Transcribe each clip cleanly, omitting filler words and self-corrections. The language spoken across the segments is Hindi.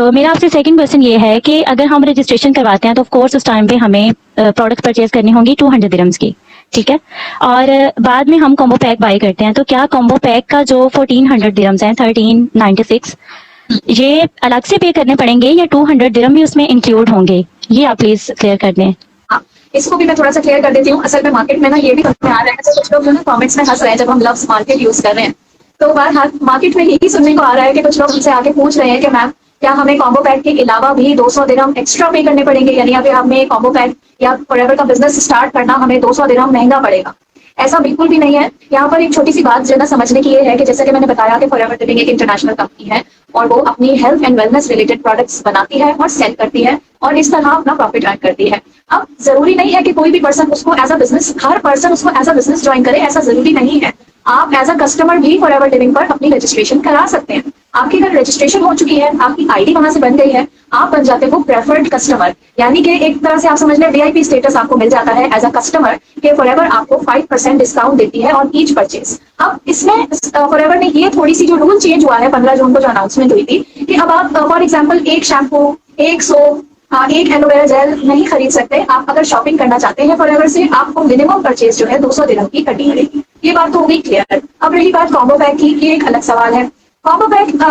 तो मेरा आपसे सेकंड क्वेश्चन ये है कि अगर हम रजिस्ट्रेशन करवाते हैं तो ऑफ कोर्स उस टाइम पे हमें प्रोडक्ट परचेज करनी होंगी 200 दिरहम्स की, ठीक है। और बाद में हम कॉम्बो पैक बाय करते हैं, तो क्या कॉम्बो पैक का जो 1400 दिरहम्स हैं 1396 ये अलग से पे करने पड़ेंगे या 200 दिरहम भी उसमें इंक्लूड होंगे? ये आप प्लीज क्लियर कर दें। हाँ, इसको भी मैं थोड़ा सा क्लियर कर देती हूँ। असल में मार्केट में ना ये भी समझ में आ रहा है, जैसे कुछ लोग जो ना कमेंट्स में हंस रहे हैं जब हम लव्स मार्केट यूज कर रहे हैं, तो बार मार्केट में यही सुनने को आ रहा है कि कुछ लोग हमसे आके पूछ रहे हैं कि मैम क्या हमें कॉम्बो पैक के अलावा भी 200 दिरहम एक्स्ट्रा पे करने पड़ेंगे, यानी अगर हमें कॉम्बो पैक या फॉरएवर का बिजनेस स्टार्ट करना हमें 200 दिरहम महंगा पड़ेगा। ऐसा बिल्कुल भी नहीं है। यहाँ पर एक छोटी सी बात जो है ना समझने की ये है कि जैसे कि मैंने बताया कि फॉरएवर लिविंग एक इंटरनेशनल कंपनी है और वो अपनी health and wellness related products बनाती है और सेल करती है और इस तरह अपना प्रॉफिट अर्न करती है। अब जरूरी नहीं है कि कोई भी पर्सन उसको एज अ बिजनेस, हर पर्सन उसको एज अ बिजनेस ज्वाइन करे, ऐसा जरूरी नहीं है। आप एज अ कस्टमर भी फॉरएवर लिविंग पर अपनी रजिस्ट्रेशन करा सकते हैं। आपकी अगर रजिस्ट्रेशन हो चुकी है, आपकी आईडी वहां से बन गई है, आप बन जाते हो प्रेफर्ड कस्टमर, यानी कि एक तरह से आप समझ लें वीआईपी स्टेटस आपको मिल जाता है एज अ कस्टमर के फॉरएवर आपको 5% डिस्काउंट देती है ऑन ईच परचेज। अब इसमें फॉरएवर ने ये थोड़ी सी जो रूल चेंज हुआ है 15 जून को जो अनाउंसमेंट हुई थी कि अब आप फॉर एग्जाम्पल एक शैम्पू, एक सोप, एक एलोवेरा जेल नहीं खरीद सकते। आप अगर शॉपिंग करना चाहते हैं फॉरएवर से, आपको मिनिमम परचेज जो है 200 दिरहम की करनी पड़ेगी। ये बात तो हो गई क्लियर। अब रही बात कॉम्बो पैक की, ये एक अलग सवाल है। कॉम्बो पैक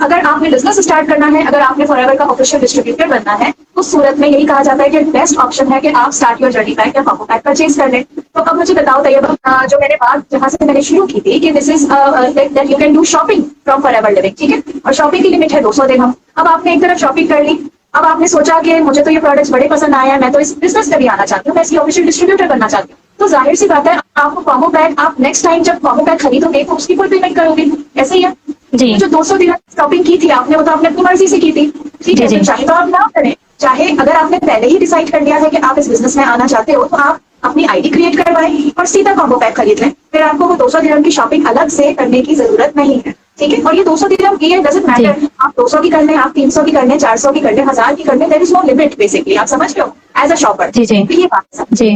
अगर आपने बिजनेस स्टार्ट करना है, अगर आपने फॉरएवर का ऑफिशियल डिस्ट्रीब्यूटर बनना है, उस सूरत में यही कहा जाता है कि बेस्ट ऑप्शन है कि आप स्टार्ट योर जर्नी पैक या कॉम्बो पैक परचेज कर लें। तो अब मुझे बताओ तैयब, जो मैंने बात जहां से मैंने शुरू की थी कि this is that you can do shopping from forever living, ठीक है, और शॉपिंग की लिमिट है 200 दिरहम। अब आपने एक तरफ शॉपिंग कर ली, अब आपने सोचा कि मुझे तो ये प्रोडक्ट्स बड़े पसंद आए हैं, मैं तो इस बिजनेस में भी आना चाहती हूँ, मैं इसकी ऑफिशियल डिस्ट्रीब्यूटर बनना चाहती हूँ, तो जाहिर सी बात है आपको कॉम्बो पैक, आप नेक्स्ट टाइम जब कॉम्बो पैक खरीदोगे तो उसकी फुल पेमेंट करोगे। ऐसे ही है जी जो 200 दिरहम शॉपिंग की थी आपने, वो तो आपने अपनी मर्जी से की थी, ठीक है। तो चाहे तो आप ना करें, चाहे अगर आपने पहले ही डिसाइड कर लिया है कि आप इस बिजनेस में आना चाहते हो, तो आप अपनी आईडी क्रिएट करवाएं और सीधा कॉम्बो पैक खरीद लें। फिर आपको वो 200 दिरहम की शॉपिंग अलग से करने की जरूरत नहीं है, ठीक है। और ये 200 दिरहम की डजंट मैटर, आप 200 की कर लें, आप 300 की कर लें, 400 की कर लें, 1000 की कर लें, there is no limit basically. आप समझ रहे हो एज अ शॉपर। जी जी ये बात जी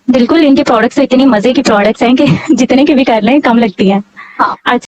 बिल्कुल, इनके प्रोडक्ट्स इतनी मजे की प्रोडक्ट्स हैं कि जितने के भी कर लें कम लगती हैं। हाँ।